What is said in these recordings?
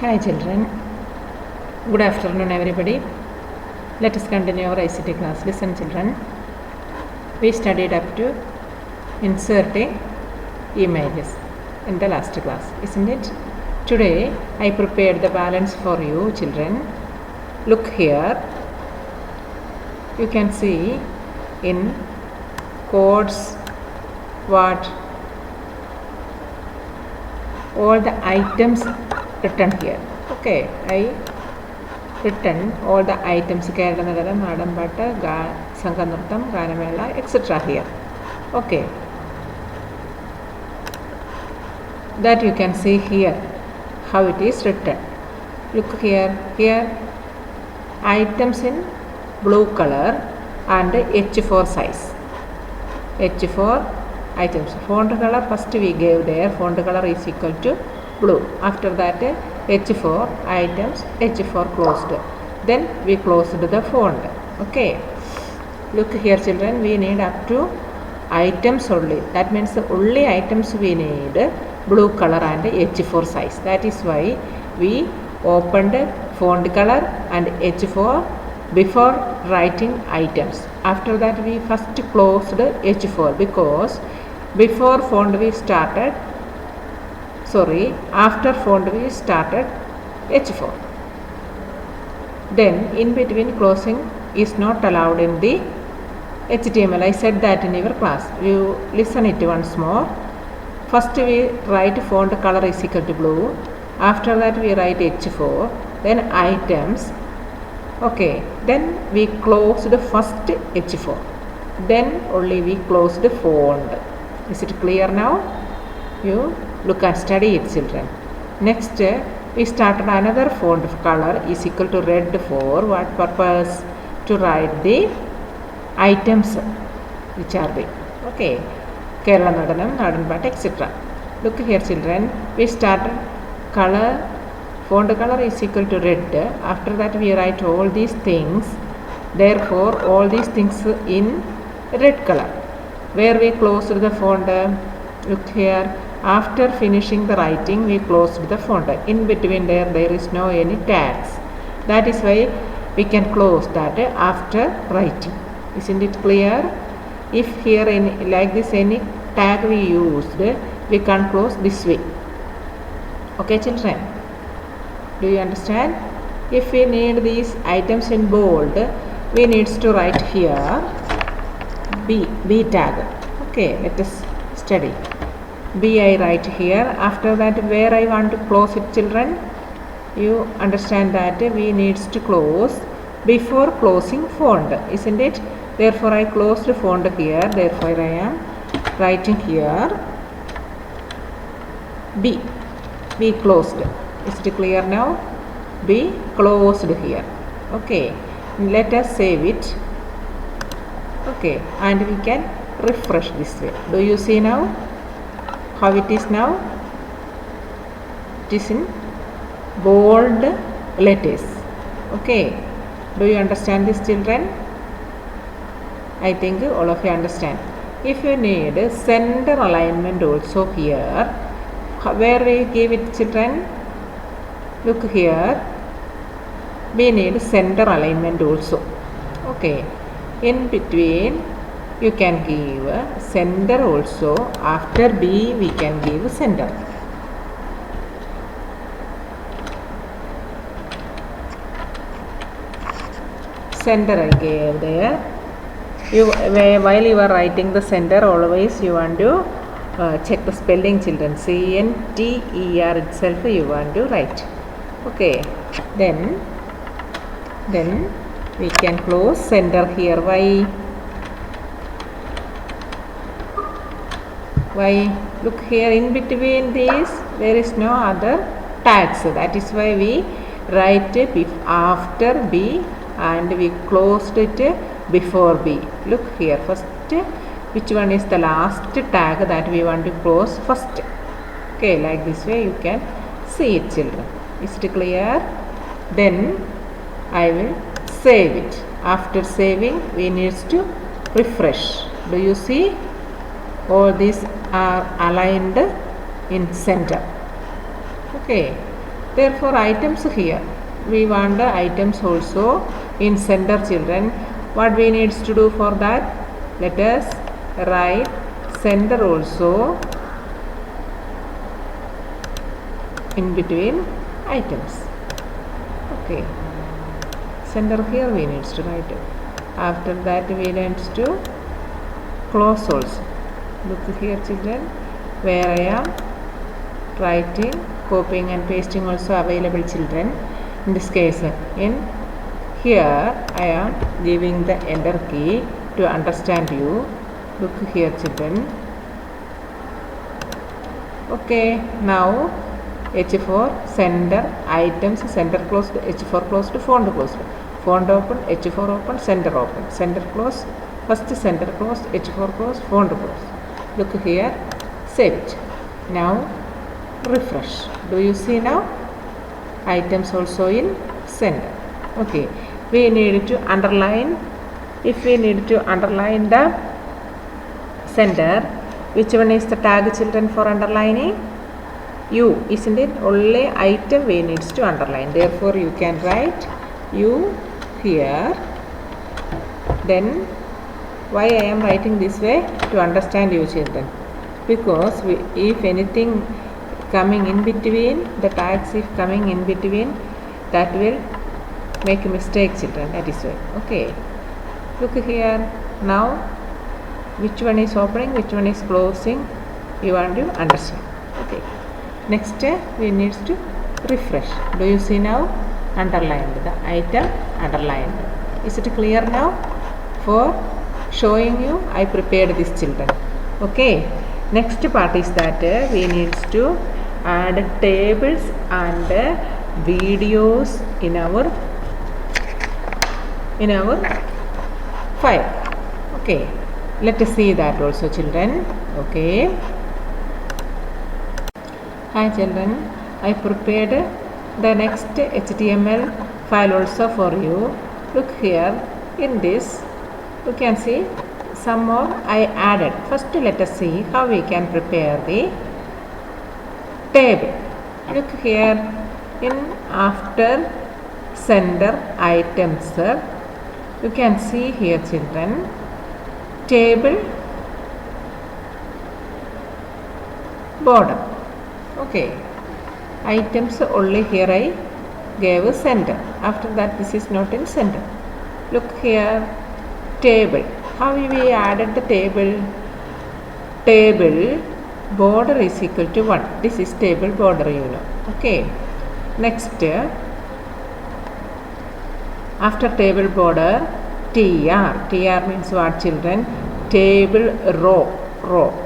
Hi children, good afternoon everybody. Let us continue our ICT class. Listen children, we studied up to inserting images in the last class, isn't it? Today I prepared the balance for you children. Look here, you can see in codes what all the items written here. Okay, I written all the items Kerala Nagaram, Adambata, Sankanurtam, Ganamela, etc. here. Okay, that you can see here how it is written. Look here, items in blue color and H4 size. H4 items. Font color first we gave there, font color is equal to blue. After that H4 items, H4 closed. Then we closed the font. Okay. Look here children, we need up to items only. That means only items we need blue color and H4 size. That is why we opened font color and H4 before writing items. After that we first closed H4 because before font we started, after font we started H4. Then in between closing is not allowed in the HTML. I said that in your class. You listen it once more. First we write font color is equal to blue. After that we write H4. Then items. Okay. Then we close the first H4. Then only we close the font. Is it clear now? You look and study it children. Next we started another font color is equal to red for what purpose? To write the items which are there. Okay. Kerala Nadanam, Nadanpat, etc. Look here children. We started color, font color is equal to red. After that we write all these things. Therefore all these things in red color. Where we closed the font, look here, after finishing the writing we closed the font. In between there is no any tags. That is why we can close that after writing. Isn't it clear? If here like this any tag we used, we can close this way. Okay children, do you understand? If we need these items in bold, we need to write here B tag. Okay, let us study. B I write here. After that where I want to close it children? You understand that we needs to close before closing font, isn't it? Therefore I closed the font here. Therefore I am writing here B. B closed. Is it clear now? B closed here. Okay. Let us save it. Okay, and we can refresh this way. Do you see now how it is now? It is in bold letters. Okay, do you understand this children? I think all of you understand. If you need center alignment also here, where we give it children? Look here, we need center alignment also. Okay. In between you can give center also. After B we can give center. Center I gave there. While you are writing the center, always you want to check the spelling children. CNTER itself you want to write. Okay. Then we can close center here. Why? Look here, in between these there is no other tags. That is why we write after B and we closed it before B. Look here, first which one is the last tag that we want to close first. Okay, like this way you can see it children. Is it clear? Then I will save it. After saving we need to refresh. Do you see? All these are aligned in center. Okay. Therefore items here, we want the items also in center, children. What we needs to do for that? Let us write center also in between items. Okay, center here we needs to write it. After that we needs to close also. Look here, children, where I am writing, copying and pasting also available, children. In this case, in here I am giving the enter key to understand you. Look here, children. Okay, now H for center, items, center closed, H for closed, font closed, font open, H for open, center open, center closed, first center closed, H for closed, font closed. Look here, save it. Now refresh. Do you see now? Items also in center. Okay, we need to underline. If we need to underline the center, which one is the tag, children, for underlining? U, isn't it? Only item we needs to underline. Therefore you can write U here. Then why I am writing this way? To understand you, children. Because if anything coming in between, the tags if coming in between, that will make a mistake, children. That is why. Okay, look here. Now which one is opening, which one is closing, you want to understand. Okay, next we need to refresh. Do you see now? Underlined, the item underlined. Is it clear now? For showing you, I prepared this, children. Okay, next part is that we need to add tables and videos in our file. Okay, let us see that also, children. Okay, hi, children, I prepared the next HTML file also for you. Look here, in this you can see some more I added. First let us see how we can prepare the table. Look here, in after center items, you can see here, children, table border. Okay, items only here I gave a center. After that this is not in center. Look here, table. How we added the table? Table border is equal to 1. This is table border, you know. Okay, next after table border, tr means what, children? Table row.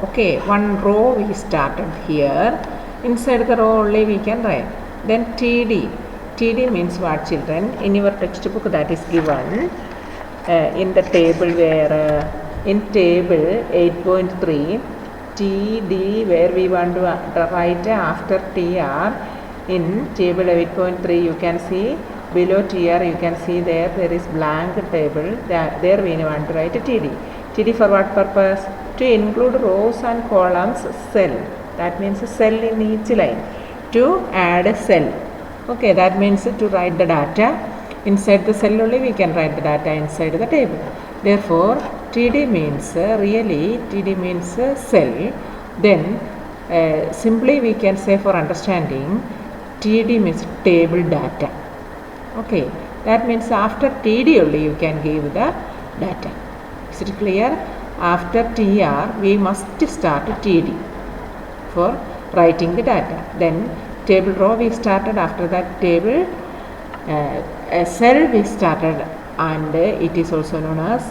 Okay, one row we started here. Inside the row only we can write. Then td means what, children? In your textbook that is given in the table where in table 8.3 td, where we want to write after tr. In table 8.3 you can see below tr, you can see there is blank table. There we want to write td for what purpose? To include rows and columns, cell. That means a cell in each line. To add a cell. Okay, that means to write the data inside the cell only we can write the data inside the table. Therefore td means really td means cell. Then simply we can say for understanding, td means table data. Okay, that means after td only you can give the data. Is it clear? After tr we must start td for writing the data. Then table row we started, after that table a cell we started, and it is also known as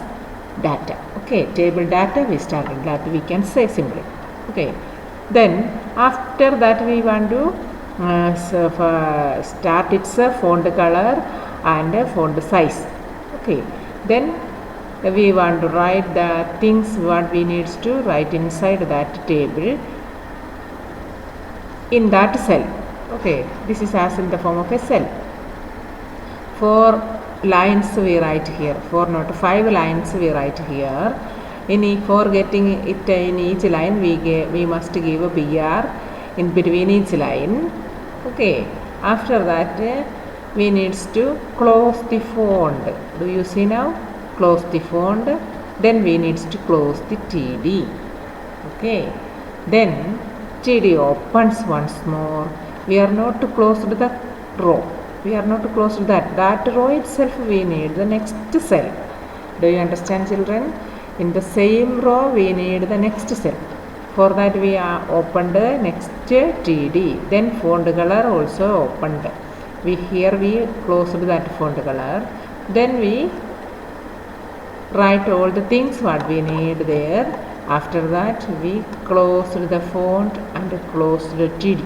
data. Okay, table data we started, that we can say simply. Okay, then after that we want to start its font color and font size. Okay, then we want to write the things what we needs to write inside that table in that cell. Okay, this is as in the form of a cell. 4 lines we write here, 4 not 5 lines we write here. For getting it in each line we must give a br in between each line. Okay, After that we needs to close the font. Do you see now? Close the font. Then we needs to close the TD. Okay, then TD opens once more. We are not to close the row. We are not to close that row itself. We need the next cell. Do you understand, children? In the same row we need the next cell. For that we are opened next TD. Then font color also opened. We closed that font color. Then we write all the things what we need there. After that we closed the font and closed the TD.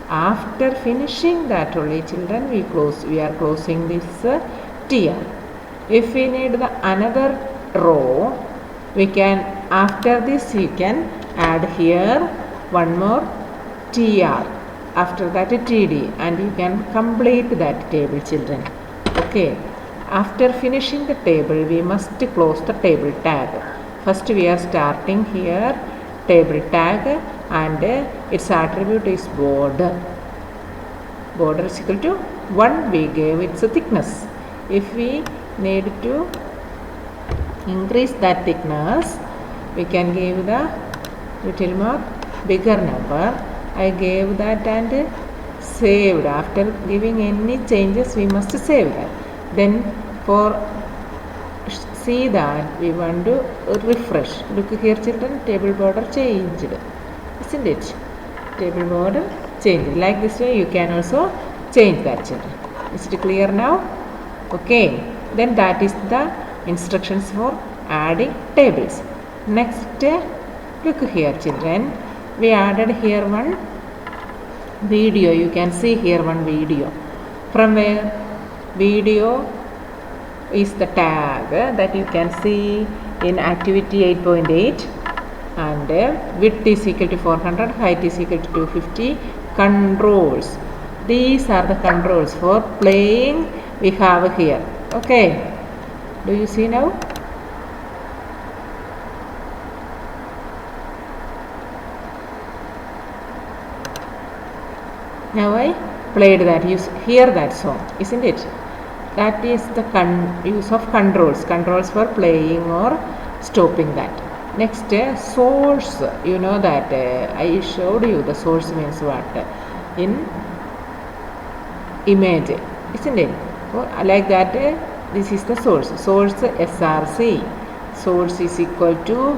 After finishing that only, children, we are closing this TR. If we need the another row, we can, after this you can add here one more TR, after that TD, and you can complete that table, children. Okay, after finishing the table we must close the table tag. First we are starting here table tag, and its attribute is border. Border is equal to 1. We gave its thickness. If we need to increase that thickness, we can give the little more bigger number. I gave that and saved. After giving any changes we must save that. Then for see that we want to refresh. Look here, children, table border changed, isn't it? Table border changed. Like this way you can also change that, children. Is it clear now? Okay, then that is the instructions for adding tables. Next, look here, children, we added here one video. You can see here one video. From where? Video is the tag that you can see in activity 8.8, and width is equal to 400, height is equal to 250. Controls, these are the controls for playing we have here. Okay, do you see now? Now I played that. You hear that song, isn't it? That is the use of controls for playing or stopping that. Next, source. You know that I showed you the source means what in image, isn't it? Like that, this is the source. Source src. Source is equal to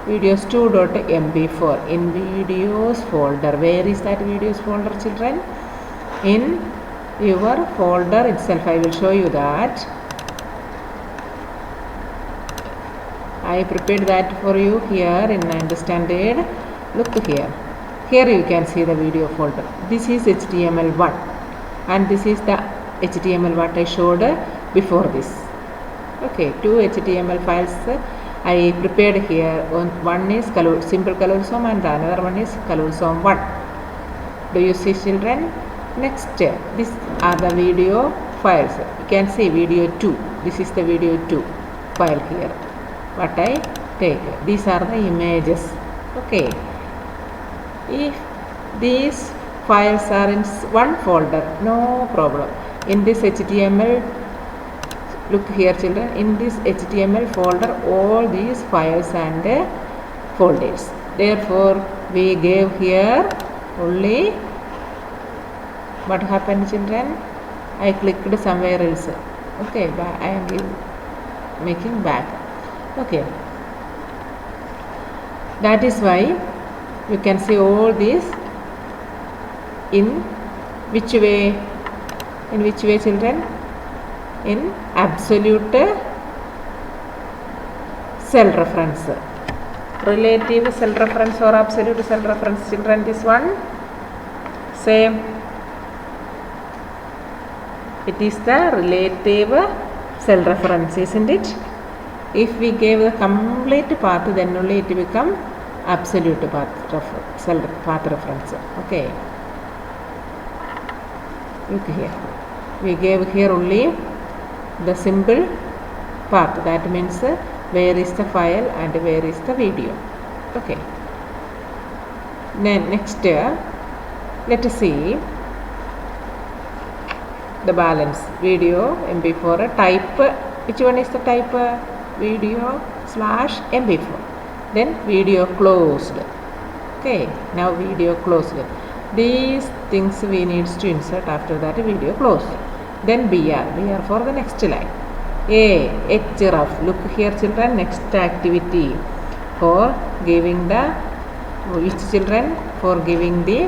videos2.mp4 in videos folder. Where is that videos folder, children? In your folder itself. I will show you that. I prepared that for you here in 9th standard. Look here. Here you can see the video folder. This is HTML1 and this is the HTML what I showed before this. Okay, 2 HTML files I prepared here. One is simple colorsome and the another one is colorsome 1. Do you see, children? Next, these are the video files. You can see video 2. This is the video 2 file here. What I take. These are the images. Okay. If these files are in one folder, no problem. In this HTML, look here, children. In this HTML folder, all these files and folders. Therefore, we gave here only. What happened, children? I clicked somewhere else. Okay, I am making back. Okay, that is why you can see all these in which way? In which way, children? In absolute cell reference. Relative cell reference or absolute cell reference, children? This one same. It is the relative cell reference, isn't it? If we gave the complete path, then only it become absolute cell path reference. Okay. Look here. We gave here only the simple path. That means where is the file and where is the video. Okay. Then next, Let us see the balance. Video MP4 type. Which one is the type? Video slash MP4. Then video closed. Okay, now video closed. These things we need to insert after that video closed. Then BR for the next line. Href. Look here children, next activity for giving the, which children? For giving the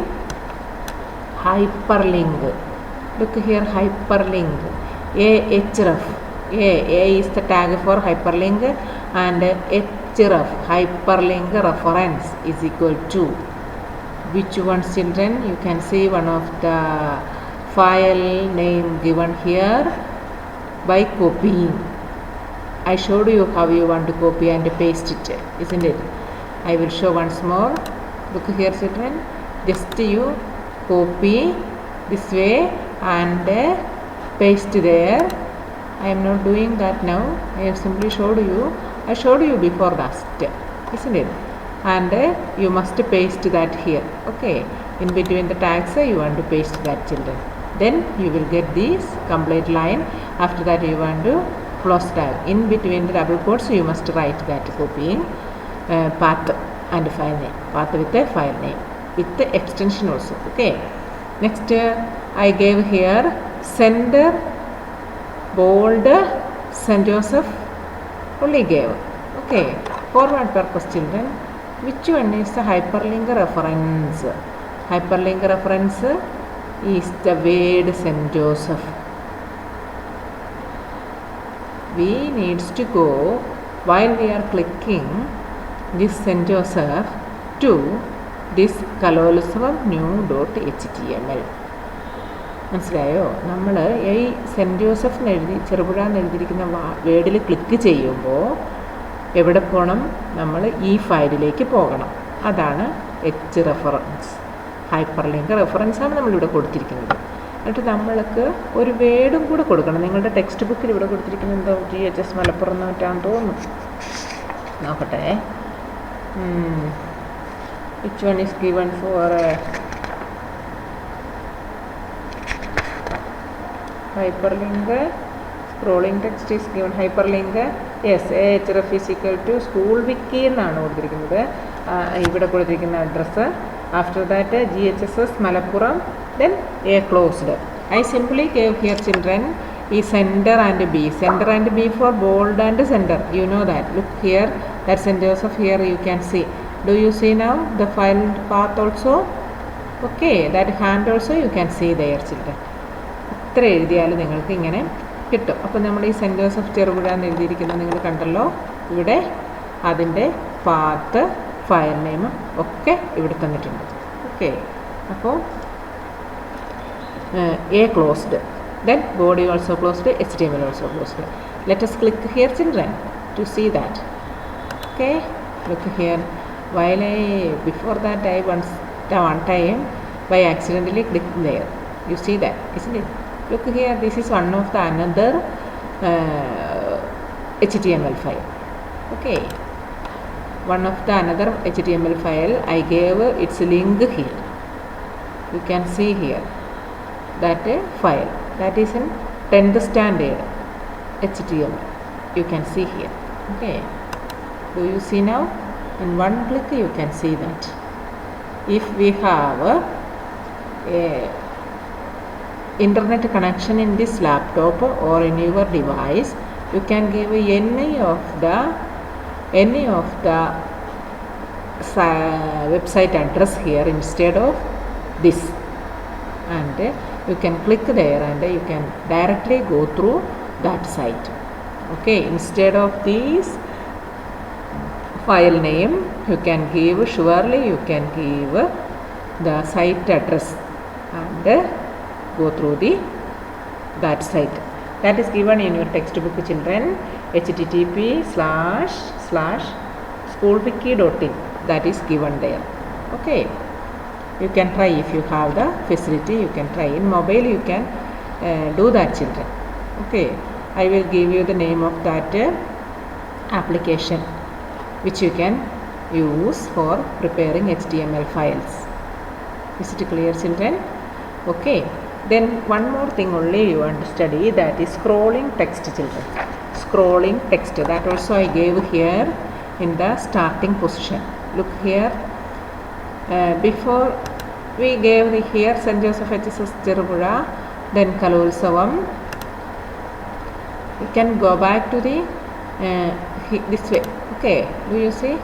hyperlink. Look here, hyperlink. Href. A is the tag for hyperlink, and href, hyperlink reference, is equal to which one children? You can see one of the file name given here by copying. I showed you how you want to copy and paste it, isn't it? I will show once more. Look here children, just you copy this way and paste there. I am not doing that now. I have simply showed you. I showed you before that, isn't it? And you must paste that here. Okay, in between the tags you want to paste that children. Then you will get this complete line. After that you want to close tag. In between the double quotes you must write that copying path and file name. Path with the file name with the extension also. Okay. Next I gave here sender bold St. Joseph only gave. Okay, for what purpose children? Which one is the hyperlink reference? Hyperlink reference is the word St. Joseph. We needs to go while we are clicking this St. Joseph to this Kalolotsavam new.html. മനസ്സിലായോ? നമ്മൾ ഈ cent ജോസഫിന് ചെറുപുഴ എന്ന് എഴുതിയിരിക്കുന്ന വേർഡിൽ click ചെയ്യുമ്പോൾ എവിടെ പോകണം? നമ്മൾ ഈ ഫയലിലേക്ക് പോകണം. അതാണ് എച്ച് റെഫറൻസ്. ഹൈപ്പർ ലിങ്ക് റെഫറൻസാണ് നമ്മളിവിടെ കൊടുത്തിരിക്കുന്നത്. എന്നിട്ട് നമ്മൾക്ക് ഒരു വേർഡും കൂടെ കൊടുക്കണം. നിങ്ങളുടെ ടെക്സ്റ്റ് ബുക്കിൽ ഇവിടെ കൊടുത്തിരിക്കുന്നത് എന്തോ GHS മലപ്പുറം എന്നാണ് തോന്നുന്നു. നോക്കട്ടെ. Which one is given for hyperlink? Scrolling text is given hyperlink. Yes, href is equal to school wiki എന്നാണ് കൊടുത്തിരിക്കുന്നത്. ഇവിടെ കൊടുത്തിരിക്കുന്ന address. After that GHSS Malappuram, then A closed. I simply gave here children is center and B. Center and B for bold and center. You know that. Look here, that St. Joseph here you can see. Do you see now the file path also? Okay, that hand also you can see there children. ഇത്ര എഴുതിയാൽ നിങ്ങൾക്ക് ഇങ്ങനെ കിട്ടും. അപ്പോൾ നമ്മൾ ഈ cent Joseph Cherupuzha എന്ന് എഴുതിയിരിക്കുന്നത് നിങ്ങൾ കണ്ടല്ലോ. ഇവിടെ അതിൻ്റെ പാത്ത് ഫയൽ നെയിം ഒക്കെ ഇവിടെ തന്നിട്ടുണ്ട്. ഓക്കെ, അപ്പോൾ A closed, then body also closed, HTML also closed. Let us click here children to see that. Okay, look here. While before that I one time by accidentally clicked there. You see that, isn't it? Look here, this is one of the another HTML file. Okay, one of the another HTML file I gave its link here. You can see here that file that is in 10th standard HTML. You can see here. Okay, do you see now? In one click you can see that. If we have a internet connection in this laptop or in your device, you can give any of the website address here instead of this, and you can click there and you can directly go through that site. Okay, instead of this file name you can give, surely you can give the site address and go through that site that is given in your textbook children. http://schoolwiki.in, that is given there. Okay, you can try if you have the facility. You can try in mobile, you can do that children. Okay, I will give you the name of that application which you can use for preparing HTML files. Is it clear, children? Okay. Then one more thing only you want to study, that is scrolling text, children. Scrolling text, that also I gave here in the starting position. Look here. Before we gave the here St. Joseph HSS Cherupuzha, then Kalolsavam. You can go back to the this way. Okay, do you see?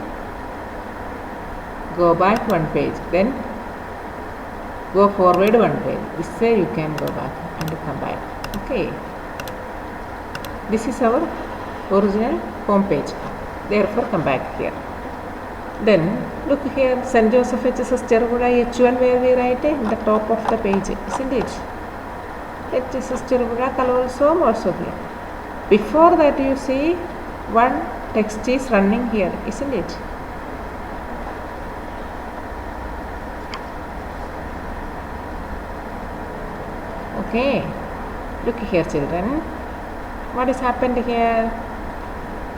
Go back one page, then go forward one page. This way you can go back and come back. Okay. This is our original home page. Therefore, come back here. Then look here, St. Joseph HSS Cherupuzha H1 where we write in the top of the page, isn't it? HSS Cherupuzha Kalolsavam also here. Before that you see one text is running here, isn't it? Okay, look here, children. What has happened here?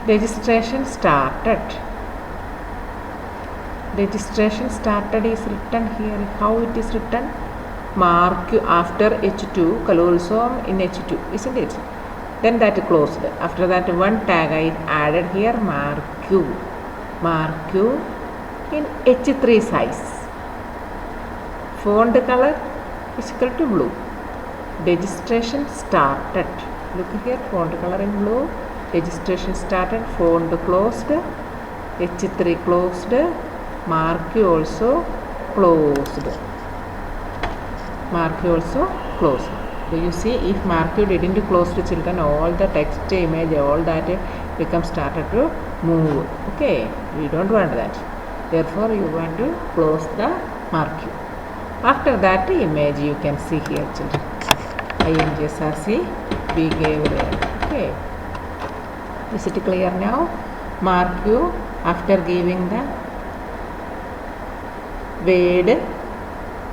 Registration started. Registration started is written here. How it is written? Mark after H2, Kalolsavam in H2, isn't it? Then that closed. After that one tag I added here, mark you in H3 size. Font color is equal to blue. Registration started. Look here, font color in blue. Registration started, font closed, H3 closed, mark you also closed. Mark you also closed. Do you see, if mark you didn't close the children, all the text, image, all that become started to move. Okay, we don't want that. Therefore, you want to close the mark you. After that image you can see here, children. INGSRC we gave there. Okay. Is it clear now? Mark you after giving the word.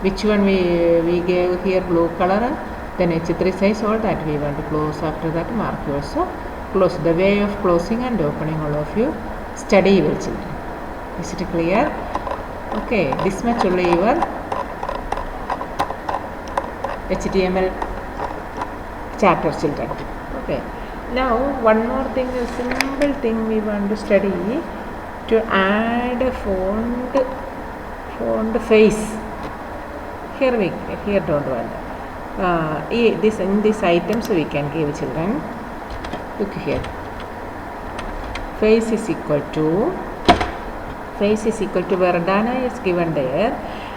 Which one we gave here, blue color. Then H3 size, all that we want to close. After that mark you also close. The way of closing and opening all of you study well, children. Is it clear? Okay, this much only your HTML chapter, children. Okay. Now one more thing, a simple thing we want to study, to add a font face. Here don't want. In these items we can give, children. Look here. Face is equal to Verdana is given there.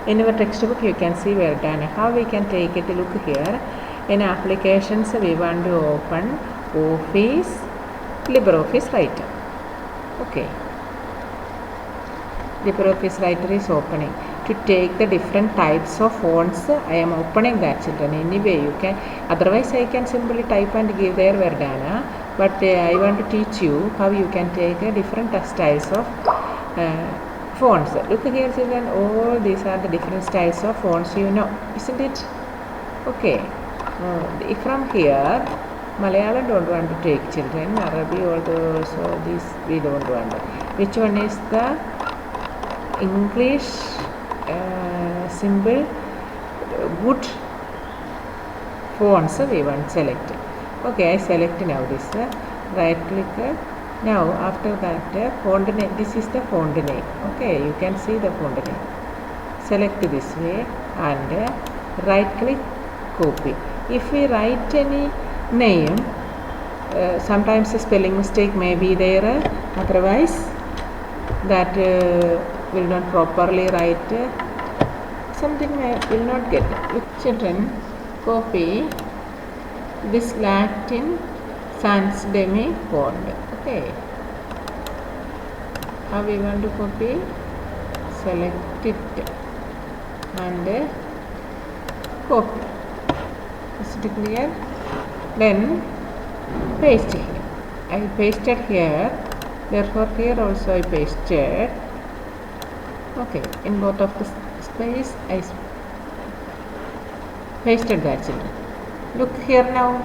In our textbook you can see Verdana. How we can take it? Look here. In applications we want to open Office, LibreOffice Writer. Okay. LibreOffice Writer is opening. To take the different types of fonts, I am opening that, children. Anyway, you can, otherwise I can simply type and give there Verdana, but I want to teach you how you can take different styles of fonts. Look here, children, all these are the different styles of fonts, you know, isn't it? Okay. From here, Malayalam don't want to take, children. Arabic also this we don't want. Which one is the English symbol good fonts we want to select. Okay, I select now this. Right click. Now after that font name. This is the font name. Okay, you can see the font name. Select this way and right click, copy. If we write any name, sometimes a spelling mistake may be there. Otherwise, that will not properly write. Something will not get. Children, copy this Latin sans demi font. Okay. How we want to copy? Select it and copy. Is it clear? Then paste here. I pasted here. Therefore, here also I pasted. Okay. In both of the space, I pasted that, children. Look here now.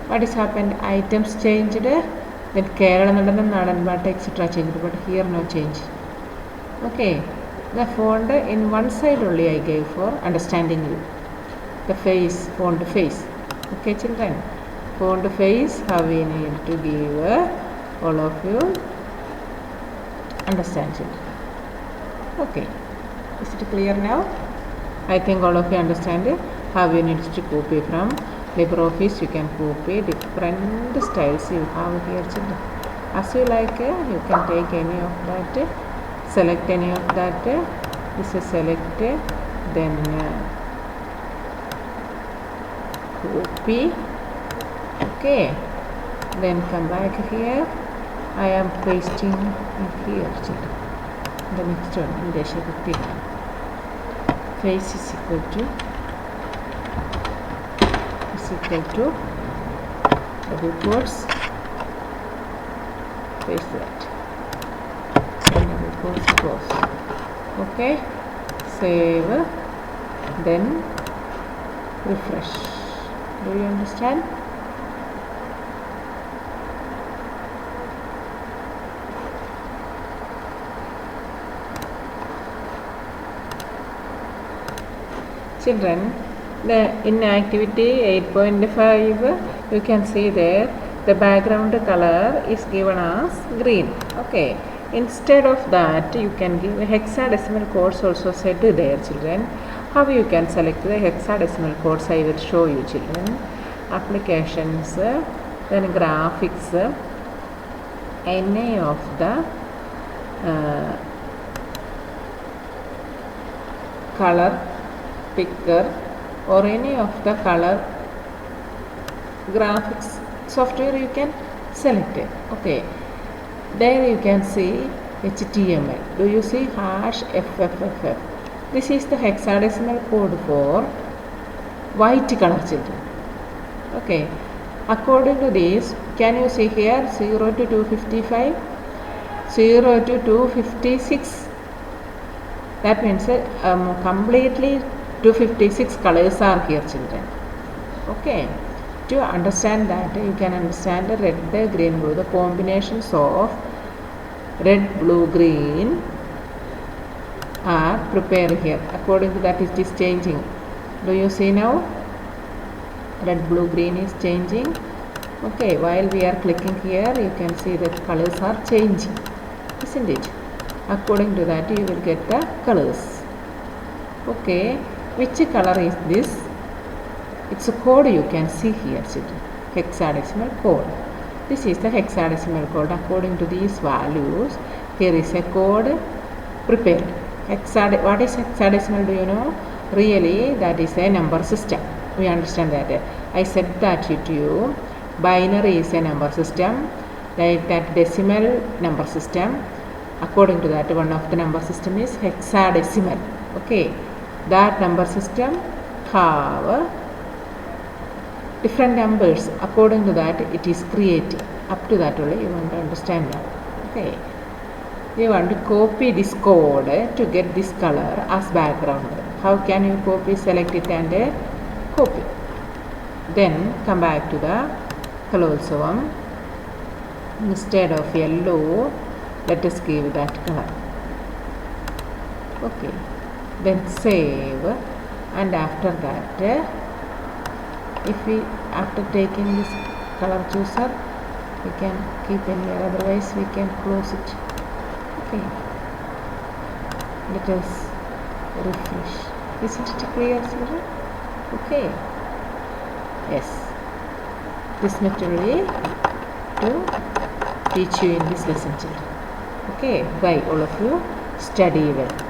What has happened? Items changed. Then Kerala, Nadan, etc. changed. But here no change. Okay. The font in one side only I gave for understanding you. The face, font face. Okay children, font face how we need to give all of you understand children. Okay, is it clear now? I think all of you understand how you need to copy from LibreOffice. You can copy different styles you have here children. As you like, you can take any of that, select any of that. This is select, then copy. Okay, then come back here. I am pasting in here children. The next one in the shape face is equal to double quotes, paste that, and double quotes close. Okay, save, then refresh. Do you understand? Children, in activity 8.5 you can see there the background color is given as green. Okay, instead of that you can give hexadecimal codes also set there children. How you can select the hexadecimal codes I will show you children. Applications, then graphics, any of the color picker or any of the color graphics software you can select it. Okay, there you can see HTML. Do you see #FFFF? This is the hexadecimal code for white color children. Okay, according to this, can you see here 0 to 255, 0 to 256? That means completely 256 colors are here children. Okay, to understand that you can understand the red, green, blue, the combinations of red, blue, green are prepared here. According to that it is changing. Do you see now? Red, blue, green is changing. Okay, while we are clicking here you can see that colors are changing, isn't it? According to that you will get the colors. Okay, which color is this? It's a code you can see here children, hexadecimal code. This is the hexadecimal code. According to these values, here is a code prepared. What is hexadecimal, do you know? Really, that is a number system. We understand that. I said that to you. Binary is a number system, like that decimal number system. According to that, one of the number system is hexadecimal. Okay, that number system have different numbers. According to that it is created. Up to that only you want to understand now. Okay, you want to copy this code to get this color as background. How can you copy? Select it and copy. Then come back to the colossum. Instead of yellow, let us give that color. Okay, then save, and after that if we after taking this color chooser we can keep in here, otherwise we can close it. Okay, let us refresh. Isn't it clear children? Okay, yes, this method will to teach you in this lesson children. Okay, bye all of you, study well.